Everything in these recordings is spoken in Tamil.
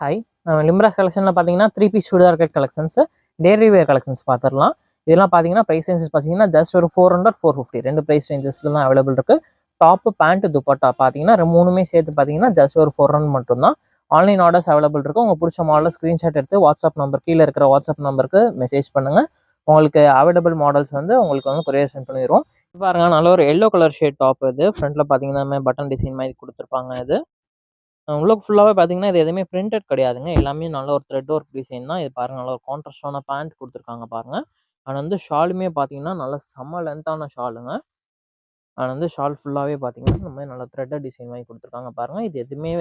ஹாய். லிம்ராஸ் கலெக்ஷன்ல பார்த்தீங்கன்னா, 3 piece churidar cut collections, daily wear collections பார்த்துரலாம். இதெல்லாம் பார்த்தீங்கன்னா, பிரைஸ் ரேஞ்சஸ் பார்த்தீங்கன்னா, ஜஸ்ட் ஒரு 400, 450 2 பிரைஸ் ரேஞ்சஸ்ல தான் அவைலபிள் இருக்கு. டாப், பேண்ட், துப்பட்டா பார்த்தீங்கன்னா, 3மே சேர்த்து பார்த்தீங்கன்னா, ஜஸ்ட் ஒரு 400 மட்டும் தான். ஆன்லைன் ஆர்டர்ஸ் அவைலபிள் இருக்கு. உங்க புடிச்ச மாடல ஸ்கிரீன்ஷாட் எடுத்து வாட்ஸ்அப் நம்பர் கீழ இருக்கிற வாட்ஸ்அப் நம்பருக்கு மெசேஜ் பண்ணுங்க. உங்களுக்கு அவைலபிள் மாடல்ஸ் வந்து உங்களுக்கு வந்து கொரியர் சென்ட் பண்ணிருவோம். பாருங்க, நல்ல ஒரு எல்லோ கலர் ஷேட் டாப் இது. ஃப்ரண்ட்ல பார்த்தீங்கன்னா, பட்டன் டிசைன் மாரி குடுத்துருப்பாங்க இது. உள்ள ஃபுல்லாவே பார்த்தீங்கன்னா, இது எதுவுமே பிரிண்டட் கிடையாதுங்க. எல்லாமே நல்ல ஒரு த்ரெட் ஒர்க் டிசைன் தான். இது பாருங்க, நல்ல ஒரு கான்ட்ராஸ்டான பேண்ட் குடுத்துருக்காங்க பாருங்க. அண்ட் வந்து ஷாலுமே பார்த்தீங்கன்னா, நல்ல செம்ம லென்த்தான ஷாலுங்க. அண்ட் வந்து ஷால் ஃபுல்லாவே பார்த்தீங்கன்னா, இந்த மாரி நல்ல த்ரெட்டட் டிசைன் மாரி குடுத்துருக்காங்க பாருங்க. இது எதுவுமே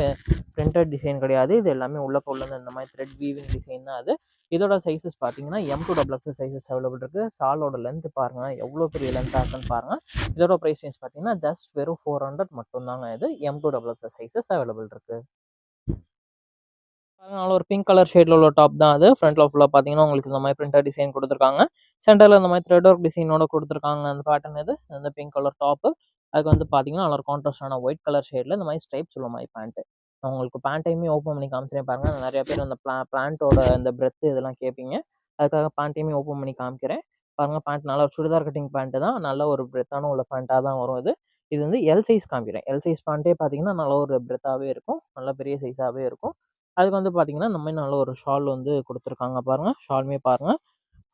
பிரிண்டட் டிசைன் கிடையாது. இது எல்லாமே உள்ளுந்து இந்த மாரி த்ரெட் வீவிங் டிசைன் தான் அது. இதோட சைஸஸ் பார்த்தீங்கன்னா, M2 XXL சைஸஸ் அவைலபிள் இருக்கு. ஷாலோட லென்த் பாருங்க, எவ்வளோ பெரிய லென்த்தா இருக்குன்னு பாருங்க. இதோட பிரைஸ் ரேஞ்ச் பார்த்தீங்கன்னா, ஜஸ்ட் வெறும் 400 மட்டும் தாங்க இது. M2 XXL சைஸஸ் அவைலபிள் இருக்கு. அதனால ஒரு பிங்க் கலர் ஷேட்ல உள்ள டாப் தான் அது. ஃப்ரண்ட்ல ஃபுல்லா பார்த்தீங்கன்னா, உங்களுக்கு இந்த மாரி பிரிண்டட் டிசைன் குடுத்துருக்காங்க. சென்டர்ல இந்த மாரி த்ரெட் ஒர்க் டிசைனோட குடுத்துருக்காங்க. அந்த பேட்டர்ன் இது. அந்த பிங்க் கலர் டாப்பு. அதுக்கு வந்து பார்த்தீங்கன்னா, நல்ல ஒரு கான்ட்ராஸ்டான ஒயிட் கலர் ஷேட்ல இந்த மாரி ஸ்ட்ரைப்ஸ் உள்ள மாரி பேண்ட். நான் உங்களுக்கு பேண்ட்டையுமே ஓப்பன் பண்ணி காமிக்கிறேன் பாருங்க. நெறைய பேர் அந்த பேண்ட்டோட இந்த பிரெத் இதெல்லாம் கேட்பீங்க. அதுக்காக பேண்ட்டையுமே ஓப்பன் பண்ணி காமிக்கிறேன். பாருங்க, பேண்ட் நல்ல ஒரு சுடிதார் கட்டிங் பேண்ட் தான். நல்ல ஒரு பிரெத்தான உள்ள பேண்ட்டா தான் வரும் இது. இது வந்து எல் சைஸ் காமிக்கிறேன். எல் சைஸ் பேண்ட்டே பார்த்தீங்கன்னா, நல்ல ஒரு பிரெத்தாவே இருக்கும். நல்ல பெரிய சைஸாவே இருக்கும். அதுக்கு வந்து பார்த்தீங்கன்னா, இந்த மாரி நல்ல ஒரு ஷால் வந்து குடுத்துருக்காங்க பாருங்க. ஷாலுமே பாருங்க,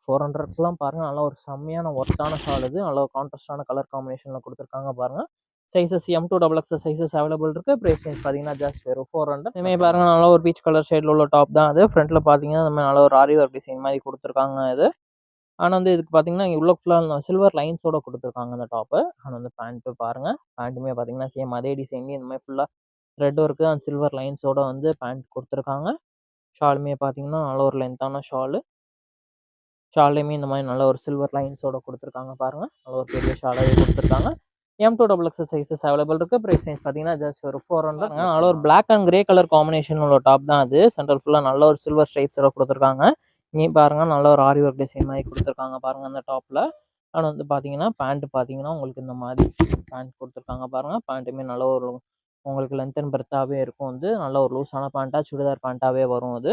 400க்குலாம் பாருங்க, நல்ல ஒரு செம்மையான ஒர்த்தான ஷால் இது. நல்ல ஒரு கான்ட்ராஸ்டான கலர் காம்பினேஷன்ல குடுத்துருக்காங்க பாருங்க. Sizes M2 XXL sizes available இருக்கு. பிரைஸ் ரேஞ்ச் பார்த்தீங்கன்னா, ஜஸ்ட் வெறும் 400. இதுமே பாருங்க, நல்ல ஒரு பீச் கலர் ஷேட்ல உள்ள டாப் தான் அது. ஃப்ரண்ட்ல பார்த்தீங்கன்னா, இந்த மாரி நல்ல ஒரு ஆரி ஒர்க் டிசைன் மாரி குடுத்துருக்காங்க இது. ஆனா வந்து இதுக்கு பார்த்தீங்கன்னா, இங்க உள்ள ஃபுல்லா சில்வர் லைன்ஸோட குடுத்துருக்காங்க இந்த டாப்பு. ஆனா வந்து பேண்ட் பாருங்க. பேண்ட்டுமே பார்த்தீங்கன்னா, சேம் அதே டிசைன்லயே இந்த மாரி ஃபுல்லா த்ரெட் ஒர்க்கு அண்ட் சில்வர் லைன்ஸோட வந்து பேண்ட் குடுத்துருக்காங்க. ஷாலுமே பார்த்தீங்கன்னா, நல்ல ஒரு லென்த்தான ஷாலு. ஷால்லையுமே இந்த மாரி நல்ல ஒரு சில்வர் லைன்ஸோட குடுத்துருக்காங்க பாருங்க. நல்ல ஒரு பெரிய ஷாலாவே குடுத்துருக்காங்க. M2 XXL சைஸஸ் அவைலபிள் இருக்கு. பிரைஸ் ரேஞ்ச் பார்த்தீங்கன்னா, ஜஸ்ட் ஒரு 400. நல்ல ஒரு black and grey colour combination உள்ள டாப் தான் அது. சென்டர் ஃபுல்லா நல்ல ஒரு சில்வர் ஸ்ட்ரைப்ஸோட குடுத்துருக்காங்க. இங்கேயும் பாருங்க, நல்ல ஒரு ஆரி ஒர்க் டிசைன் மாரி குடுத்துருக்காங்க பாருங்க அந்த டாப்ல. அண்ட் வந்து பார்த்தீங்கன்னா, பேண்ட் பார்த்தீங்கன்னா, உங்களுக்கு இந்த மாரி பேண்ட் குடுத்துருக்காங்க பாருங்க. பேண்ட்டுமே நல்ல ஒரு உங்களுக்கு லென்த் அண்ட் பிரெத்தாவே இருக்கும் வந்து. நல்ல ஒரு லூஸான பேண்ட்டா, சுடிதார் பேண்ட்டாவே வரும் அது.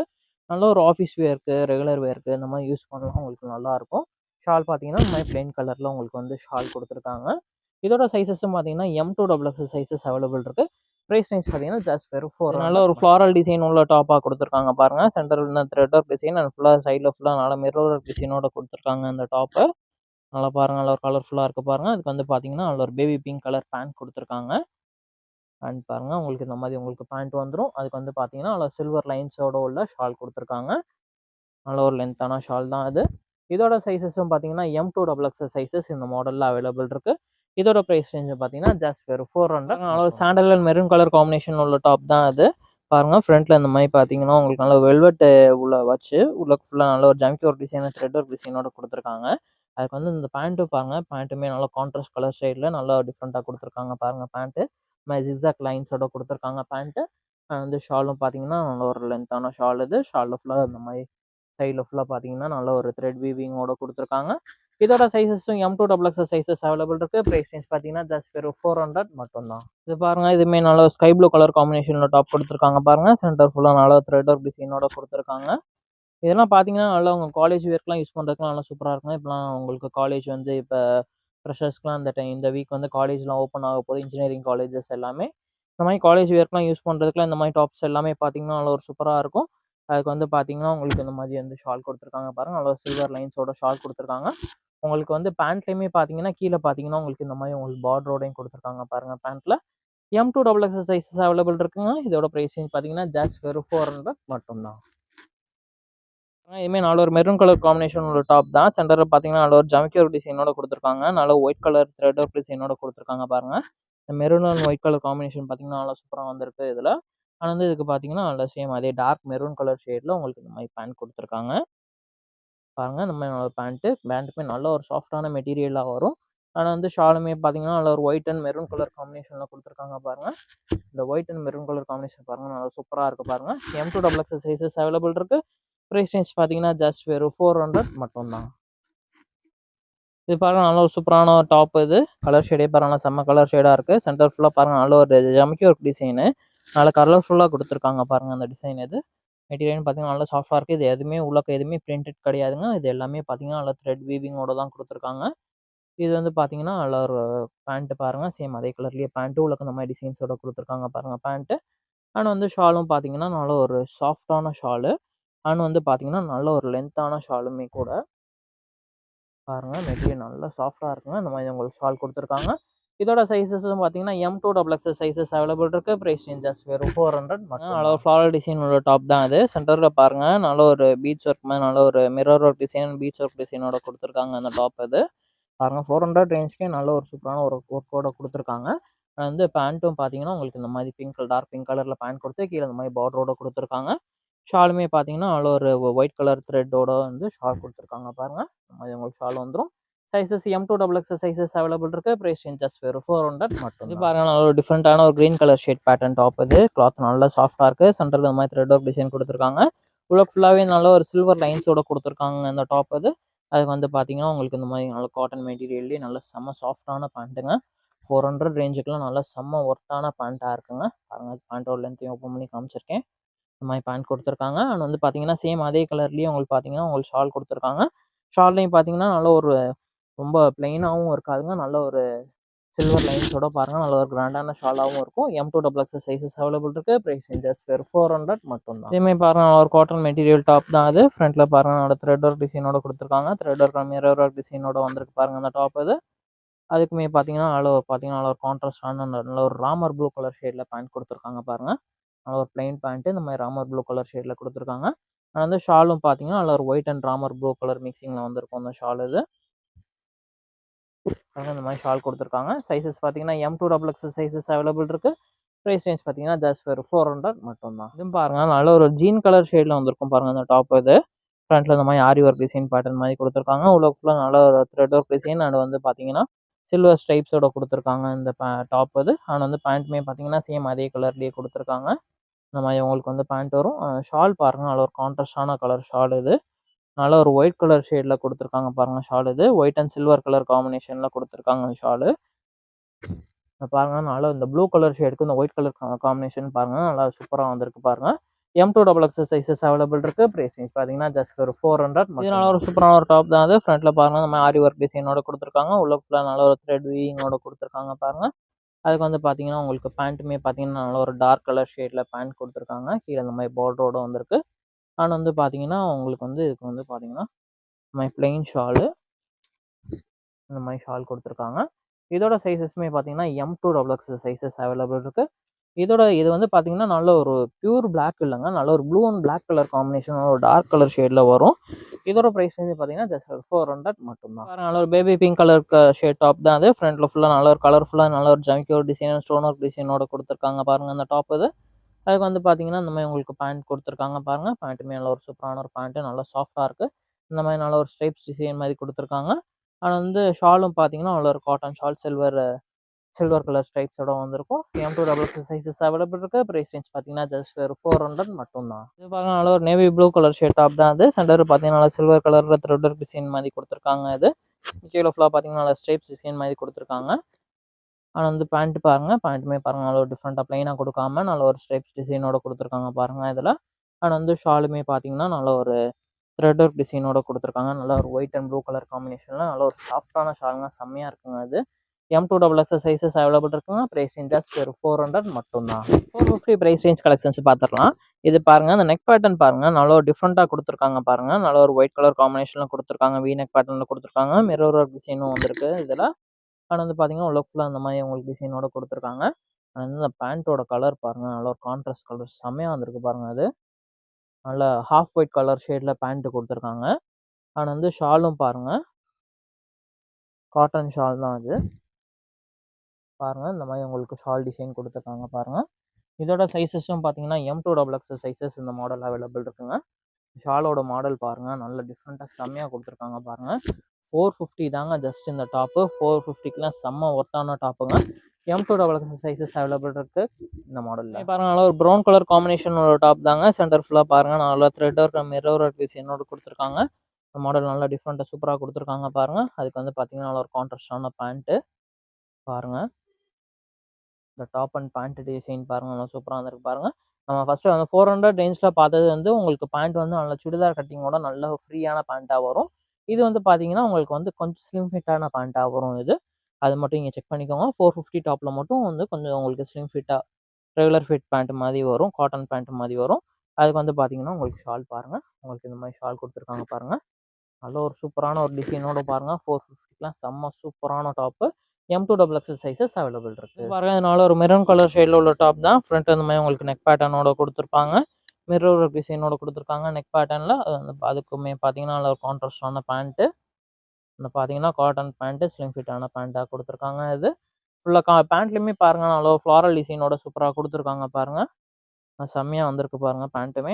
நல்ல ஒரு ஆஃபீஸ் வேர்க்கு, ரெகுலர் வேர்க்கு இந்த மாரி யூஸ் பண்ணலாம். உங்களுக்கு நல்லாருக்கும். ஷால் பார்த்தீங்கன்னா, இந்த மாரி பிளெயின் கலர்ல உங்களுக்கு வந்து ஷால் குடுத்துருக்காங்க. இதோட சைஸஸும் பார்த்தீங்கன்னா, M2 XXL சைஸஸ் அவைலபிள் இருக்கு. பிரைஸ் ரேஞ்ச் பார்த்தீங்கன்னா, ஜஸ்ட் வெறும் 400. நல்ல ஒரு ஃப்ளாரல் டிசைன் உள்ள டாப்பா குடுத்துருக்காங்க பாருங்க. சென்டர்ல த்ரெட் ஒர்க் டிசைன் அண்ட் ஃபுல்லா சைட்ல ஃபுல்லா நல்ல மிரர் ஒர்க் டிசைனோட குடுத்துருக்காங்க இந்த டாப்ப. நல்லா பாருங்க, நல்ல ஒரு கலர்ஃபுல்லா இருக்கு பாருங்க. அதுக்கு வந்து பார்த்தீங்கன்னா, நல்ல ஒரு பேபி பிங்க் கலர் பேண்ட் குடுத்துருக்காங்க. பேண்ட் பாருங்க, உங்களுக்கு இந்த மாரி உங்களுக்கு பேண்ட் வந்துரும். அதுக்கு வந்து பார்த்தீங்கன்னா, நல்ல சில்வர் லைன்ஸோட உள்ள ஷால் குடுத்துருக்காங்க. நல்ல ஒரு லென்த்தான ஷால் தான் அது. இதோட சைஸஸும் பார்த்தீங்கன்னா, M2 XXL சைஸஸ் இந்த மாடல்ல அவைலபிள் இருக்கு. இதோட பிரைஸ் ரேஞ்ச் பார்த்தீங்கன்னா, ஜஸ்ட் வெறும் 400. நல்ல ஒரு sandal and maroon colour combination உள்ள டாப் தான் அது. பாருங்க, ஃப்ரண்ட்ல இந்த மாரி பார்த்தீங்கன்னா, உங்களுக்கு நல்ல வெல்வெட் உள்ள வச்சு, உள்ள ஃபுல்லா நல்ல ஒரு ஜம்கி ஒர்க் டிசைன், த்ரெட் ஒர்க் டிசைனோட குடுத்துருக்காங்க. அதுக்கு வந்து இந்த பேண்ட்டும் பாருங்க, பேண்ட்டுமே நல்ல கான்ட்ராஸ்ட் கலர் ஷேட்ல நல்லா டிஃப்ரெண்ட்டா குடுத்துருக்காங்க பாருங்க பேண்ட்டு. இந்த மாரி ஜிக்ஸாக் லைன்ஸோட குடுத்துருக்காங்க பேண்ட்டு. வந்து ஷாலும் பார்த்தீங்கன்னா, நல்ல ஒரு லென்த்தான ஷால் இது. ஷால்ல ஃபுல்லா இந்த மாரி சைடுல ஃபுல்லா பார்த்தீங்கன்னா, நல்ல ஒரு த்ரெட் வீவிங்கோட குடுத்துருக்காங்க. இதோட சைஸஸும் M2 XXL சைஸஸ் அவைலபிள் இருக்கு. பிரைஸ் ரேஞ்ச் பார்த்தீங்கன்னா, ஜஸ்ட் வெறும் 400 மட்டும் தான். இது பாருங்க, இதுவுமே நல்ல ஸ்கை ப்ளூ கலர் காம்பினேஷன்ல டாப் குடுத்துருக்காங்க பாருங்க. சென்டர் ஃபுல்லா நல்ல த்ரெட் ஒர்க் டிசைனோட குடுத்துருக்காங்க. இதெல்லாம் பார்த்தீங்கன்னா, நல்லா உங்க காலேஜ் வேர்க்குலாம் யூஸ் பண்றதுக்குலாம் நல்லா சூப்பரா இருக்குங்க. இப்பலாம் உங்களுக்கு காலேஜ் வந்து இப்ப ஃப்ரெஷர்ஸ்க்குலாம் இந்த வீக் வந்து காலேஜ்லாம் ஓப்பன் ஆகப்போகுது. இன்ஜினியரிங் காலேஜஸ் எல்லாமே. இந்த மாரி காலேஜ் வேர்க்குலாம் யூஸ் பண்றதுக்குலாம் இந்த மாரி டாப்ஸ் எல்லாமே பார்த்தீங்கன்னா, நல்ல ஒரு சூப்பரா இருக்கும். அதுக்கு வந்து பார்த்தீங்கன்னா, உங்களுக்கு இந்த மாரி வந்து ஷால் குடுத்துருக்காங்க பாருங்க. நல்ல சில்வர் லைன்ஸோட ஷால் குடுத்துருக்காங்க. உங்களுக்கு வந்து பேண்ட்லயுமே பார்த்தீங்கன்னா, கீழ பார்த்தீங்கன்னா, உங்களுக்கு இந்த மாரி உங்களுக்கு பார்டரோடையும் குடுத்துருக்காங்க பாருங்க பேண்ட்ல. M2 XXL சைஸஸ் அவைலபிள் இருக்குங்க. இதோட பிரைஸ் ரேஞ்ச் பார்த்தீங்கன்னா, ஜஸ்ட் வெறும் 400 மட்டும் தான். இதுவுமே நல்ல ஒரு மெரூன் கலர் காம்பினேஷன் உள்ள டாப் தான். சென்டர்ல பார்த்தீங்கன்னா, நல்ல ஒரு ஜமிக்கி ஒர்க் டிசைனோட குடுத்துருக்காங்க. நல்ல ஒயிட் கலர் த்ரெட் ஒர்க் டிசைனோட குடுத்துருக்காங்க பாருங்க. இந்த maroon and white colour combination பார்த்தீங்கன்னா, நல்லா சூப்பரா வந்திருக்கு இதுல. ஆனா வந்து இதுக்கு பார்த்தீங்கன்னா, நல்ல சேம் அதே டார்க் மெரூன் கலர் ஷேட்ல உங்களுக்கு இந்த மாரி பேண்ட் குடுத்துருக்காங்க. பாருங்க, இந்த மாரி நல்ல பேண்ட்டுமே நல்ல ஒரு சாஃப்ட்டான மெட்டீரியலா வரும். ஆனா வந்து ஷாலுமே பார்த்தீங்கன்னா, நல்ல ஒரு ஒயிட் அண்ட் மெரூன் கலர் காம்பினேஷன்ல குடுத்துருக்காங்க பாருங்க. இந்த white and maroon colour combination பாருங்க, நல்லா சூப்பரா இருக்கு பாருங்க. M2 XXL சைஸஸ் அவைலபிள் இருக்கு. பிரைஸ் ரேஞ்ச் பார்த்தீங்கன்னா, ஜஸ்ட் வெறும் 400 மட்டும் தான். இது பாருங்க, நல்ல ஒரு சூப்பரான ஒரு டாப் இது. கலர் ஷேடே பாருங்க, செம்ம கலர் ஷேடா இருக்கு. சென்டர் ஃபுல்லா பாருங்க, நல்ல ஒரு ஜமிக்கி ஒர்க் டிசைனு. நல்ல கலர்ஃபுல்லா குடுத்துருக்காங்க பாருங்க அந்த டிசைன் இது. மெட்டீரியல்னு பார்த்தீங்கன்னா, நல்லா சாஃப்ட்டா இருக்கு. இது எதுவுமே உள்ளக்க எதுவுமே பிரிண்டட் கிடையாதுங்க. இது எல்லாமே பார்த்தீங்கன்னா, நல்லா த்ரெட் வீவிங்கோட தான் குடுத்துருக்காங்க. இது வந்து பார்த்தீங்கன்னா, நல்ல ஒரு பேண்ட் பாருங்க. சேம் அதே கலர்லயே பேண்ட் உள்ளக்க இந்த மாரி டிசைன்ஸோட குடுத்துருக்காங்க பாருங்க பேண்ட். அண்ட் வந்து ஷாலும் பார்த்தீங்கன்னா, நல்ல ஒரு சாஃப்ட்டான ஷாலு. அண்ட் வந்து பார்த்தீங்கன்னா, நல்ல ஒரு லென்த்தான ஷாலுமே கூட. பாருங்க மெட்டீரியல் நல்லா சாஃப்ட்டா இருக்குங்க. இந்த மாரி உங்களுக்கு ஷால் குடுத்துருக்காங்க. இதோட சைஸஸும் பார்த்தீங்கன்னா, M2 XXL சைஸஸ் அவைலபிள் இருக்கு. பிரைஸ் ரேஞ்சஸ் வெறும் 400 மட்டும். நல்ல ஒரு ஃப்ளாரல் டிசைன் உள்ள டாப் தான் இது. சென்டர்ல பாருங்க, நல்ல ஒரு பீட்ஸ் ஒர்க் மாரி நல்ல ஒரு mirror work design, beads work டிசைனோட குடுத்துருக்காங்க அந்த டாப் இது. பாருங்க 400 ரேஞ்சுக்கே நல்ல ஒரு சூப்பரான ஒரு ஒர்க்கோட குடுத்துருக்காங்க. வந்து பேண்ட்டும் பார்த்தீங்கன்னா, உங்களுக்கு இந்த மாரி டார்க் பிங்க் கலர்ல பேண்ட் குடுத்து, கீழ இந்த மாரி பார்டரோட குடுத்துருக்காங்க. ஷாலுமே பார்த்தீங்கன்னா, நல்ல ஒரு ஒயிட் கலர் த்ரெட்டோட வந்து ஷால் குடுத்துருக்காங்க பாருங்க. இந்த மாரி உங்களுக்கு ஷால் வந்துரும். Sizes M2 XXL sizes available இருக்கு. பிரைஸ் ரேஞ்சஸ் வெறும் 400 மட்டும். இது பாருங்க நல்ல ஒரு டிஃபரண்டான ஒரு green colour shade pattern top இது. கிளாத் நல்லா சாஃப்ட்டா இருக்கு. சென்டர்ல இந்த மாரி த்ரெட் ஒர்க் டிசைன் குடுத்துருக்காங்க. உள்ள ஃபுல்லாவே நல்ல ஒரு சில்வர் லைன்ஸோட குடுத்துருக்காங்க இந்த டாப் இது. அதுக்கு வந்து பார்த்தீங்கன்னா, உங்களுக்கு இந்த மாரி நல்ல காட்டன் மெட்டீரியல்லேயே நல்ல செம்ம சாஃப்ட்டான பேண்ட்டுங்க. 400 ரேஞ்சுக்குலாம் நல்ல செம்ம ஒர்த்தான பேண்ட்டா இருக்குங்க. பாருங்க பேண்ட்டோட லென்த்தையும் ஓப்பன் பண்ணி காமிச்சிருக்கேன். இந்த மாரி பேண்ட் குடுத்துருக்காங்க. அண்ட் வந்து பார்த்தீங்கன்னா, சேம் அதே கலர்லயே உங்களுக்கு பார்த்தீங்கன்னா, உங்களுக்கு ஷால் குடுத்துருக்காங்க. ஷால்லயும் பார்த்தீங்கன்னா, நல்ல ஒரு ரொம்ப பிளெயினாவும் இருக்காதுங்க. நல்ல ஒரு சில்வர் லைன்ஸோட பாருங்க, நல்ல ஒரு கிராண்டான ஷாலாவும் இருக்கும். M2 XXL சைஸஸ் அவைலபிள் இருக்கு. பிரைஸ் ரேஞ்சஸ் வெறும் 400 மட்டும் தான். இதேமாரி பாருங்க ஒரு காட்டன் மெட்டீரியல் டாப் தான் அது. ஃப்ரண்ட்ல பாருங்க நல்ல த்ரெட் ஒர்க் டிசைனோட குடுத்துருக்காங்க. த்ரெட் ஒர்க் மிரர் ஒர்க் டிசைனோட வந்திருக்கு பாருங்க அந்த டாப் இது. அதுக்குமே பார்த்தீங்கன்னா, நல்ல ஒரு கான்ட்ராஸ்டான நல்ல ஒரு ராமர் ப்ளூ கலர் ஷேட்ல பேண்ட் குடுத்துருக்காங்க பாருங்க. நல்ல ஒரு பிளைன் பேண்ட் இந்த மாரி ராமர் ப்ளூ கலர் ஷேட்ல குடுத்துருக்காங்க. வந்து ஷாலும் பார்த்தீங்கன்னா, நல்ல ஒரு ஒயிட் அண்ட் ராமர் ப்ளூ கலர் மிக்ஸிங்ல வந்திருக்கும் அந்த ஷால் இது. இந்த மாரி ஷால் குடுத்துருக்காங்க. சைஸஸ் பார்த்தீங்கன்னா, M2 XXL சைஸஸ் அவைலபிள் இருக்கு. பிரைஸ் ரேஞ்ச் பார்த்தீங்கன்னா, ஜஸ்ட் வெறும் 400 மட்டும் தான். இதுவும் பாருங்க நல்ல ஒரு ஜீன் கலர் ஷேட்ல வந்திருக்கும் பாருங்க அந்த டாப் இது. ஃப்ரண்ட்ல இந்த மாரி ஆரி ஒர்க் டிசைன் பேட்டர்ன் மாரி குடுத்துருக்காங்க. உள்ள ஃபுல்லா நல்ல ஒரு த்ரெட் ஒர்க் டிசைன் அண்ட் வந்து பார்த்தீங்கன்னா, சில்வர் ஸ்ட்ரைப்ஸோட குடுத்துருக்காங்க இந்த டாப் இது. அண்ட் வந்து பேண்ட்டுமே பார்த்தீங்கன்னா, சேம் அதே கலர்லயே குடுத்துருக்காங்க. இந்த மாரி உங்களுக்கு வந்து பேண்ட் வரும். ஷால் பாருங்க நல்ல ஒரு கான்ட்ராஸ்டான கலர் ஷால் இது. நல்ல ஒரு ஒயிட் கலர் ஷேட்ல குடுத்துருக்காங்க பாருங்க ஷால் இது. ஒயிட் அண்ட் சில்வர் கலர் காம்பினேஷன்ல குடுத்துருக்காங்க ஷாலு. பாருங்க நல்ல இந்த ப்ளூ கலர் ஷேடுக்கு இந்த ஒயிட் கலர் காம்பினேஷன் பாருங்க. நல்லா சூப்பரா வந்திருக்கு பாருங்க. M2 XXL சைஸஸ் அவைலபிள் இருக்கு. பிரைஸ் ரேஞ்ச் பார்த்தீங்கன்னா, ஜஸ்ட் ஒரு 400 இது நல்ல ஒரு சூப்பரான ஒரு டாப் தான் அது. ஃப்ரண்ட்ல பாருங்க இந்த மாரி ஆரி ஒர்க் டிசைனோட குடுத்துருக்காங்க. உள்ள ஃபுல்லா நல்ல ஒரு த்ரெட் வீவிங்கோட குடுத்துருக்காங்க பாருங்க. அதுக்கு வந்து பார்த்தீங்கன்னா, உங்களுக்கு பேண்ட்டுமே பார்த்தீங்கன்னா, நல்ல ஒரு டார்க் கலர் ஷேட்ல பேண்ட் குடுத்துருக்காங்க. கீழ இந்த மாரி பார்டரோட வந்திருக்கு. அண்ட் வந்து பார்த்தீங்கன்னா, உங்களுக்கு வந்து இதுக்கு வந்து பார்த்தீங்கன்னா, இந்த மாரி பிளெயின் ஷாலு. இந்த மாரி ஷால் குடுத்துருக்காங்க. இதோட சைஸஸுமே பார்த்தீங்கன்னா, M2 XXL சைஸஸ் அவைலபிள் இருக்கு. இது வந்து பார்த்தீங்கன்னா, நல்ல ஒரு பியூர் பிளாக் இல்லங்க. நல்ல ஒரு blue and black colour combination ஒரு டார்க் கலர் ஷேட்ல வரும். இதோட பிரைஸ் வந்து பார்த்தீங்கன்னா, ஜஸ்ட் 400 மட்டும் தான். நல்ல ஒரு baby pink colour shade top தான் அது. ஃப்ரண்ட்ல ஃபுல்லா நல்ல ஒரு கலர்ஃபுல்லா நல்ல ஒரு ஜம்கி ஒரு டிசைன், ஸ்டோன் ஒர்க் டிசைனோட குடுத்துருக்காங்க பாருங்க அந்த டாப் இது. அதுக்கு வந்து பார்த்தீங்கன்னா, இந்த மாரி உங்களுக்கு பேண்ட் குடுத்துருக்காங்க பாருங்க. பேண்ட்டுமே நல்ல ஒரு சூப்பரான ஒரு பேண்ட். நல்லா சாஃப்ட்டா இருக்கு. இந்த மாரி நல்ல ஒரு ஸ்ட்ரைப்ஸ் டிசைன் மாரி குடுத்துருக்காங்க. அண்ட் வந்து ஷாலும் பார்த்தீங்கன்னா, நல்ல ஒரு காட்டன் ஷால் சில்வர் கலர் ஸ்ட்ரைப்ஸோட வந்திருக்கும். M2 XXL சைஸஸ் அவைலபிள் இருக்கு. பிரைஸ் ரேஞ்ச் பார்த்தீங்கன்னா, ஜஸ்ட் வெறும் 400 மட்டும் தான். இது பாருங்க நல்ல ஒரு navy blue colour shade top தான் அது. சென்டர் பார்த்தீங்கன்னா, நல்லா சில்வர் கலர்ல த்ரெட் ஒர்க் டிசைன் மாரி குடுத்துருக்காங்க இது. கீழ ஃபுல்லா பார்த்தீங்கன்னா, நல்லா ஸ்ட்ரைப்ஸ் டிசைன் மாரி குடுத்துருக்காங்க. ஆனா வந்து பேண்ட் பாருங்க. பேண்ட்டுமே பாருங்க நல்ல ஒரு டிஃப்ரெண்ட்டா பிளைனா குடுக்காம, நல்ல ஒரு ஸ்ட்ரைப்ஸ் டிசைனோட குடுத்துருக்காங்க பாருங்க இதுல. அண்ட் வந்து ஷாலுமே பார்த்தீங்கன்னா, நல்ல ஒரு த்ரெட் ஒர்க் டிசைனோட குடுத்துருக்காங்க. நல்ல ஒரு ஒயிட் அண்ட் ப்ளூ கலர் காம்பினேஷன்ல நல்ல ஒரு சாஃப்ட்டான ஷாலுங்க. செம்மையா இருக்குங்க அது. M2 XXL சைஸஸ் அவைலபிள் இருக்குங்க. பிரைஸ் ரேஞ்ச் ஜஸ்ட் வெறும் 400 மட்டும் தான். 450 பிரைஸ் ரேஞ்ச் கலெக்ஷன்ஸ் பார்த்துரலாம். இது பாருங்க அந்த நெக் பேட்டர்ன் பாருங்க. நல்ல ஒரு டிஃப்ரெண்ட்டா குடுத்துருக்காங்க பாருங்க. நல்ல ஒரு ஒயிட் கலர் காம்பினேஷன்ல குடுத்துருக்காங்க. வி நெக் பேட்டர்ன்ல குடுத்துருக்காங்க. மிரர் ஒர்க் டிசைனும் வந்திருக்கு இதுல. அண்ட் வந்து பார்த்தீங்கன்னா, உள்ள ஃபுல்லா இந்த மாரி உங்களுக்கு டிசைனோட குடுத்துருக்காங்க. அண்ட் வந்து இந்த பேண்ட்டோட கலர் பாருங்க. நல்ல ஒரு கான்ட்ராஸ்ட் கலர் செம்மையா வந்திருக்கு பாருங்க அது. நல்ல ஹாஃப் ஒயிட் கலர் ஷேட்ல பேண்ட் குடுத்துருக்காங்க. அண்ட் வந்து ஷாலும் பாருங்க. காட்டன் ஷால் தான் அது. பாருங்க இந்த மாரி உங்களுக்கு ஷால் டிசைன் குடுத்துருக்காங்க பாருங்க. இதோட சைஸஸும் பார்த்தீங்கன்னா, M2 XXL சைஸஸ் இந்த மாடல் அவைலபிள் இருக்குங்க. ஷாலோட மாடல் பாருங்க. நல்ல டிஃப்ரெண்ட்டா செம்மையா குடுத்துருக்காங்க பாருங்க. 450 தாங்க ஜஸ்ட் இந்த டாப்பு. 450க்குலாம் செம்ம ஒர்த்தான டாப்புங்க. M2 XXL சைஸஸ் அவைலபிள் இருக்கு இந்த மாடல்ல. பாருங்க நல்ல ஒரு ப்ரவுன் கலர் காம்பினேஷன் ஒரு டாப் தாங்க. சென்டர் ஃபுல்லா பாருங்க நல்லா த்ரெட் ஒர்க் மிரர் ஒர்க் டிசைனோட குடுத்துருக்காங்க. இந்த மாடல் நல்லா டிஃப்ரெண்ட்டா சூப்பரா குடுத்துருக்காங்க பாருங்க. அதுக்கு வந்து பார்த்தீங்கன்னா, நல்ல ஒரு கான்ட்ராஸ்டான பேண்ட்டு பாருங்க. இந்த டாப் அண்ட் பேண்ட் டிசைன் பாருங்க நல்லா சூப்பரா வந்திருக்கு பாருங்க. நம்ம ஃபர்ஸ்ட் அந்த 400 ரேஞ்ச்ல பார்த்தது வந்து உங்களுக்கு பேண்ட் வந்து நல்ல சுடிதார் கட்டிங்கோட நல்ல ஃப்ரீயான பேண்ட்டா வரும். இது வந்து பார்த்தீங்கன்னா, உங்களுக்கு வந்து கொஞ்சம் ஸ்லிம் ஃபிட்டான பேண்ட்டா வரும் இது. அது மட்டும் நீங்க செக் பண்ணிக்கோங்க. 450 டாப்ல மட்டும் வந்து கொஞ்சம் உங்களுக்கு ஸ்லிம் ஃபிட்டா ரெகுலர் ஃபிட் பேண்ட் மாரி வரும். காட்டன் பேண்ட் மாரி வரும். அதுக்கு வந்து பார்த்தீங்கன்னா, உங்களுக்கு ஷால் பாருங்க. உங்களுக்கு இந்த மாரி ஷால் குடுத்துருக்காங்க பாருங்க. நல்ல ஒரு சூப்பரான ஒரு டிசைனோட பாருங்க. 450க்குலாம் செம்ம சூப்பரான டாப்பு. M2XX சைஸஸ் அவைலபிள் இருக்கு. பாருங்க இதனால ஒரு மெரூன் கலர் ஷேட்ல உள்ள டாப் தான். ஃப்ரண்ட் இந்த மாரி உங்களுக்கு நெக் பேட்டர்னோட குடுத்துருப்பாங்க. மிரர் ஒர்க் டிசைனோட குடுத்துருக்காங்க நெக் பேட்டர்ன்ல. அதுக்குமே பார்த்தீங்கன்னா, நல்ல ஒரு கான்ட்ராஸ்டான பேண்ட்டு. இந்த பார்த்தீங்கன்னா, காட்டன் பேண்ட்டு ஸ்லிம் ஃபிட்டான பேண்ட்டா குடுத்துருக்காங்க இது. ஃபுல்லா பேண்ட்லயுமே பாருங்க நல்ல ஃப்ளாரல் டிசைனோட சூப்பரா குடுத்துருக்காங்க பாருங்க. செம்மையா வந்திருக்கு பாருங்க பேண்ட்டுமே.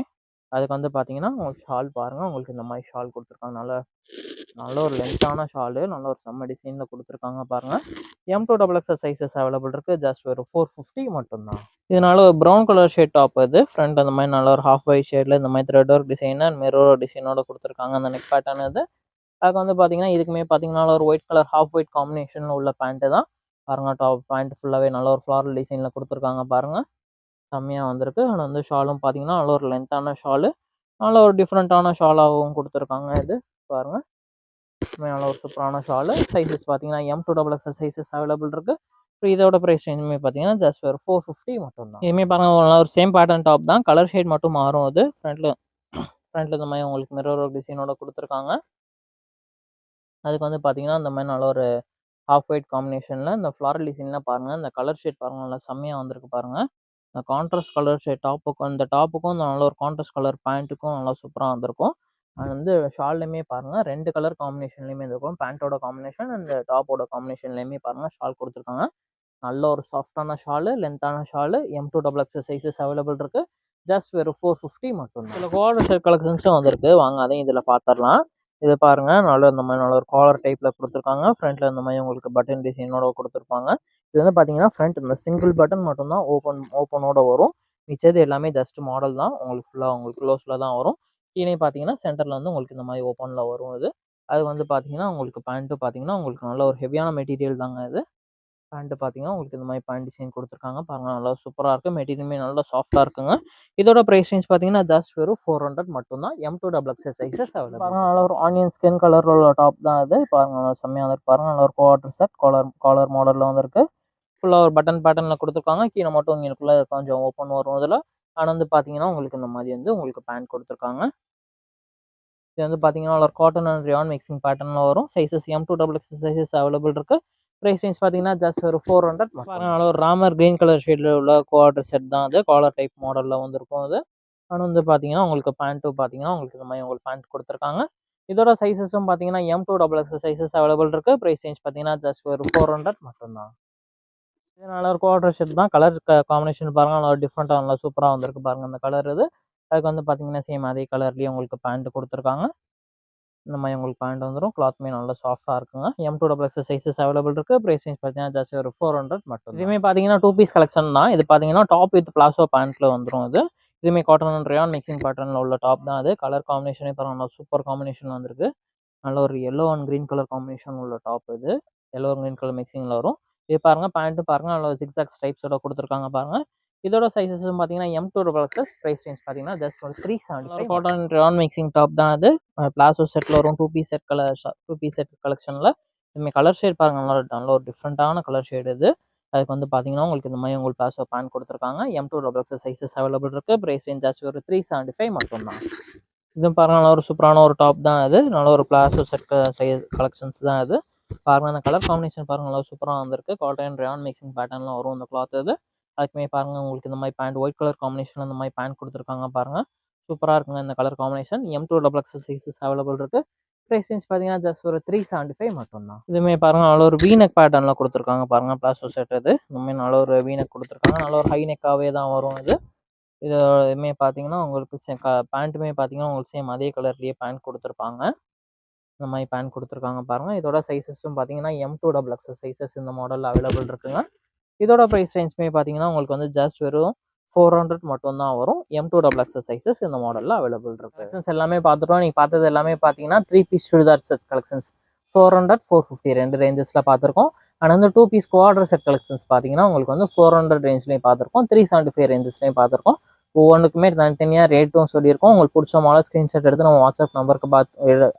அதுக்கு வந்து பார்த்தீங்கன்னா, உங்களுக்கு ஷால் பாருங்க. உங்களுக்கு இந்த மாரி ஷால் குடுத்துருக்காங்க. நல்ல நல்ல ஒரு லென்த்தான ஷாலு. நல்ல ஒரு செம்ம டிசைன்ல குடுத்துருக்காங்க பாருங்க. M2XX சைஸஸ் அவைலபிள் இருக்கு. ஜஸ்ட் வெறும் 450 மட்டும் தான். இதனால ஒரு ப்ரவுன் கலர் ஷேட் டாப் இது. ஃப்ரண்ட் அந்த மாரி நல்ல ஒரு ஹாஃப் ஒயிட் ஷேட்ல இந்த மாரி thread work design and mirror டிசைனோட குடுத்துருக்காங்க. அந்த நெக் பேட்டர்ன் இது. அதுக்கு வந்து பார்த்தீங்கன்னா, இதுக்குமே பார்த்தீங்கன்னா, ஒரு ஒயிட் கலர் ஹாஃப் ஒயிட் காம்பினேஷன்ல உள்ள பேண்ட் தான். பாருங்க டாப் பேண்ட் ஃபுல்லாவே நல்ல ஒரு ஃப்ளாரல் டிசைன்ல குடுத்துருக்காங்க பாருங்க. செம்மையா வந்திருக்கு. அண்ட் வந்து ஷாலும் பார்த்தீங்கன்னா, நல்ல ஒரு லென்த்தான ஷாலு. நல்ல ஒரு டிஃப்ரெண்ட்டான ஷாலாவும் குடுத்துருக்காங்க இது. பாருங்க. நல்ல ஒரு சூப்பரான ஷாலு. சைஸஸ் பார்த்தீங்கன்னா, M2XX சைஸஸ் அவைலபிள் இருக்கு. இதோட பிரைஸ் ரேஞ்சுமே பார்த்தீங்கன்னா, ஜஸ்ட் ஒரு 450 மட்டும் தான். இதுவுமே பாருங்க நல்ல ஒரு சேம் பேட்டர்ன் டாப் தான். கலர் ஷேட் மட்டும் மாறும் அது. ஃப்ரண்ட்ல இந்த மாரி உங்களுக்கு மிரர் ஒர்க் டிசைனோட குடுத்துருக்காங்க. அதுக்கு வந்து பார்த்தீங்கன்னா, இந்த மாரி நல்ல ஒரு ஹாஃப் ஒயிட் காம்பினேஷன்ல இந்த ஃப்ளாரல் டிசைன்லாம் பாருங்க. இந்த கலர் ஷேட் பாருங்க நல்லா செம்மையா வந்திருக்கு பாருங்க. இந்த கான்ட்ராஸ்ட் கலர் ஷேட் டாப்புக்கும் இந்த நல்ல ஒரு கான்ட்ராஸ்ட் கலர் பேண்ட்டுக்கும் நல்லா சூப்பரா வந்திருக்கும். அது வந்து ஷால்லயுமே பாருங்க 2 கலர் காம்பினேஷன்லயுமே இருக்கும். பேண்ட்டோட காம்பினேஷன் அண்ட் டாப்போட காம்பினேஷன்லயுமே பாருங்க ஷால் குடுத்துருக்காங்க. நல்ல ஒரு சாஃப்ட்டான ஷாலு, லென்த்தான ஷாலு M2XX சைஸஸ் அவைலபிள் இருக்கு. ஜஸ்ட் வெறும் 450 மட்டும் தான். இதுல காலர் ஷர்ட் கலெக்ஷன்ஸும் வந்திருக்கு. வாங்க அதையும் இதுல பார்த்துரலாம். இது பாருங்க நல்ல இந்த மாரி நல்ல ஒரு காலர் டைப்ல குடுத்துருக்காங்க. ஃப்ரண்ட்ல இந்த மாரி உங்களுக்கு பட்டன் டிசைனோட குடுத்துருப்பாங்க. இது வந்து பார்த்தீங்கன்னா, ஃப்ரண்ட் இந்த சிங்கிள் பட்டன் மட்டும் தான் ஓப்பனோட வரும். மிச்சது எல்லாமே ஜஸ்ட் மாடல் தான். உங்களுக்கு ஃபுல்லா உங்களுக்கு க்ளோஸ்ல தான் வரும். கீழயும் பார்த்தீங்கன்னா, சென்டர்ல வந்து உங்களுக்கு இந்த மாரி ஓப்பன்ல வரும் இது. அது வந்து பார்த்தீங்கன்னா, உங்களுக்கு பேண்ட்டும் பார்த்தீங்கன்னா, உங்களுக்கு நல்ல ஒரு ஹெவியான மெட்டீரியல் தாங்க இது. பேண்ட் பார்த்தீங்கன்னா, உங்களுக்கு இந்த மாரி பேண்ட் டிசைன் குடுத்துருக்காங்க. பாருங்க நல்லா சூப்பரா இருக்கு. மெட்டீரியலுமே நல்லா சாஃப்ட்டா இருக்குங்க. இதோட பிரைஸ் ரேஞ்ச் பார்த்தீங்கன்னா, ஜஸ்ட் வெறும் 400 மட்டும் தான். M2XX sizes available. பாருங்க நல்ல ஒரு ஆனியன் ஸ்கின் கலர்ல உள்ள டாப் தான் இது. பாருங்க நல்லா செம்மையா இருக்கு பாருங்க. நல்ல ஒரு குவார்டர் செட் காலர் மாடல்ல வந்திருக்கு. ஃபுல்லா ஒரு பட்டன் பேட்டர்ன்ல குடுத்துருக்காங்க. கீழ மட்டும் உங்களுக்குள்ள கொஞ்சம் ஓப்பன் வரும் இதுல. ஆனா வந்து பார்த்தீங்கன்னா, உங்களுக்கு இந்த மாரி வந்து உங்களுக்கு பேண்ட் குடுத்துருக்காங்க. இது வந்து பார்த்தீங்கன்னா, ஒரு காட்டன் அண்ட் ரயான் மிக்சிங் பேட்டர்ன்ல வரும். சைஸஸ் M2XX சைஸஸ் அவைலபிள் இருக்கு. பிரைஸ் ரேஞ்ச் பார்த்தீங்கன்னா, ஜஸ்ட் ஒரு 400 பாருங்க நல்ல ஒரு ராமர் கிரீன் கலர் ஷேட்ல உள்ள குவார்டர் செட் தான் அது. காலர் டைப் மாடல்ல வந்திருக்கும் அது. ஆனா வந்து பார்த்தீங்கன்னா, உங்களுக்கு பேண்ட்டும் பார்த்தீங்கன்னா, உங்களுக்கு இந்த மாரி உங்களுக்கு பேண்ட் குடுத்துருக்காங்க. இதோட சைஸஸும் பார்த்தீங்கன்னா, M2XX சைஸஸ் அவைலபிள் இருக்கு. பிரைஸ் ரேஞ்ச் பார்த்தீங்கன்னா, ஜஸ்ட் ஒரு 400 மட்டும் தான். இது நல்ல ஒரு குவார்டர் செட் தான். கலர் காம்பினேஷன் பாருங்க நல்லா டிஃப்ரெண்ட்டா நல்லா சூப்பரா வந்திருக்கு பாருங்க இந்த கலர் இது. அதுக்கு வந்து பார்த்தீங்கன்னா, சேம் அதே கலர்லயே உங்களுக்கு பேண்ட் குடுத்துருக்காங்க. இந்த மாரி உங்களுக்கு பேண்ட் வந்துரும். கிளாத்துமே நல்லா சாஃப்ட்டா இருக்குங்க. M2XX சைஸஸ் அவைலபிள் இருக்கு. பிரைஸ் ரேஞ்ச் பார்த்தீங்கன்னா, ஜஸ்ட் ஒரு 400 மட்டும். இதுவுமே பார்த்தீங்கன்னா, 2 பீஸ் கலெக்ஷன் தான். இது பார்த்தீங்கன்னா, டாப் வித் பிளாசோ பேண்ட்ல வந்துரும் இது. இதுவுமே காட்டன் அண்ட் ரயான் மிக்சிங் பேட்டர்ன்ல உள்ள டாப் தான் அது. கலர் காம்பினேஷனே பாருங்க நல்லா சூப்பர் காம்பினேஷன்ல வந்திருக்கு. நல்ல ஒரு yellow and green colour combination உள்ள டாப் இது. எல்லோ அண்ட் கிரீன் கலர் மிக்சிங்ல வரும். இது பாருங்க பேண்ட் பாருங்க நல்ல ஜிக்ஸாக் ஸ்ட்ரைப்ஸோட குடுத்துருக்காங்க பாருங்க. இதோட சைஸஸும் பார்த்தீங்கன்னா, M2XX பிரைஸ் ரேஞ்ச் பார்த்தீங்கன்னா, ஜஸ்ட் ஒரு 375 cotton and rayon mixing top தான் அது. பிளாசோ செட்ல வரும் 2 பீஸ் செட் 2 பீஸ் செட் கலெக்ஷன்ல. இதுமே கலர் ஷேட் பாருங்க நல்ல ஒரு டிஃப்ரெண்ட்டான கலர் ஷேட் இது. அதுக்கு வந்து பார்த்தீங்கன்னா, உங்களுக்கு இந்த மாரி உங்களுக்கு பிளாசோ பேண்ட் குடுத்துருக்காங்க. M2XX சைஸஸ் அவைலபிள் இருக்கு. பிரைஸ் ரேஞ்ச் ஜஸ்ட் ஒரு 375 மட்டும் தான். இதுவும் பாருங்க நல்ல ஒரு சூப்பரான ஒரு டாப் தான் இது. நல்ல ஒரு பிளாசோ செட் கலெக்ஷன்ஸ் தான் இது. பாருங்க அந்த கலர் காம்பினேஷன் பாருங்க நல்லா சூப்பரா வந்திருக்கு. காட்டன் அண்ட் ரயான் மிக்சிங் பேட்டர்ன்ல வரும் இந்த கிளாத் இது. அதுக்குமே பாருங்க உங்களுக்கு இந்த மாரி பேண்ட் ஒயிட் கலர் காம்பினேஷன்ல இந்த மாரி பேண்ட் குடுத்துருக்காங்க பாருங்க. சூப்பரா இருக்குங்க இந்த colour combination. M2XX sizes available இருக்கு. பிரைஸ் ரேஞ்ச் பார்த்தீங்கன்னா, ஜஸ்ட் ஒரு 375 மட்டும் தான். இதுவுமே பாருங்க நல்ல ஒரு வி நெக் பேட்டர்ன்ல குடுத்துருக்காங்க பாருங்க பிளாசோ செட் இது. இந்த மாரி நல்ல ஒரு வி நெக் குடுத்துருக்காங்க. நல்ல ஒரு ஹை நெக்காவே தான் வரும் இது. இதுவுமே பார்த்தீங்கன்னா, உங்களுக்கு பேண்ட்டுமே பார்த்தீங்கன்னா, உங்களுக்கு சேம் அதே கலர்லயே பேண்ட் குடுத்துருப்பாங்க. இந்த மாரி பேண்ட் குடுத்துருக்காங்க பாருங்க. இதோட சைஸஸும் பார்த்தீங்கன்னா, M2XX சைஸஸ் இந்த மாடல்ல அவைலபிள் இருக்குங்க. இதோட பிரைஸ் ரேஞ்சுமே பார்த்தீங்கன்னா, உங்களுக்கு வந்து ஜஸ்ட் வெறும் 400 மட்டும் தான் வரும். M2XX சைஸஸ் இந்த மாடல்ல அவைலபிள் இருக்கு. கலெக்ஷன்ஸ் எல்லாமே பார்த்துட்டோம். நீங்க பார்த்தது எல்லாமே பார்த்தீங்கன்னா, 3 பீஸ் சுடிதார் செட் கலெக்ஷன்ஸ் 400, 450 2 ரேஞ்சஸ்ல பார்த்துருக்கோம். ஆனா வந்து 2 பீஸ் குவார்டர் செட் கலெக்ஷன்ஸ் பார்த்தீங்கன்னா, உங்களுக்கு வந்து 400 ரேஞ்ச்லயும் பார்த்துருக்கோம். 375 ரேஞ்சஸ்லயும் பார்த்துருக்கோம். ஒவ்வொன்றுக்குமே தனித்தனியாக ரேட்டும் சொல்லியிருக்கோம். உங்களுக்கு பிடிச்ச மாடல் ஸ்க்ரீன்ஷாட் எடுத்து நம்ம வாட்ஸ்அப் நம்பருக்கு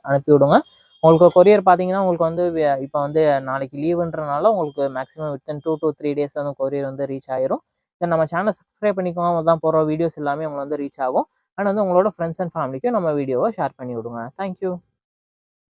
அனுப்பி விடுங்க. உங்களுக்கு கொரியர் பார்த்தீங்கன்னா உங்களுக்கு வந்து இப்போ வந்து நாளைக்கு லீவுன்றனால உங்களுக்கு மேக்ஸிமம் வித்தின் 2 to 3 டேஸ் வந்து கொரியர் வந்து ரீச் ஆயிரும். தென் நம்ம சேனலை சப்ஸ்கிரைப் பண்ணிக்கோங்க. தான் போகிற வீடியோஸ் எல்லாமே உங்களுக்கு வந்து ரீச் ஆகும். அண்ட் வந்து உங்களோட ஃப்ரெண்ட்ஸ் அண்ட் ஃபேமிலிக்கு நம்ம வீடியோவை ஷேர் பண்ணி விடுங்க. தேங்க்யூ.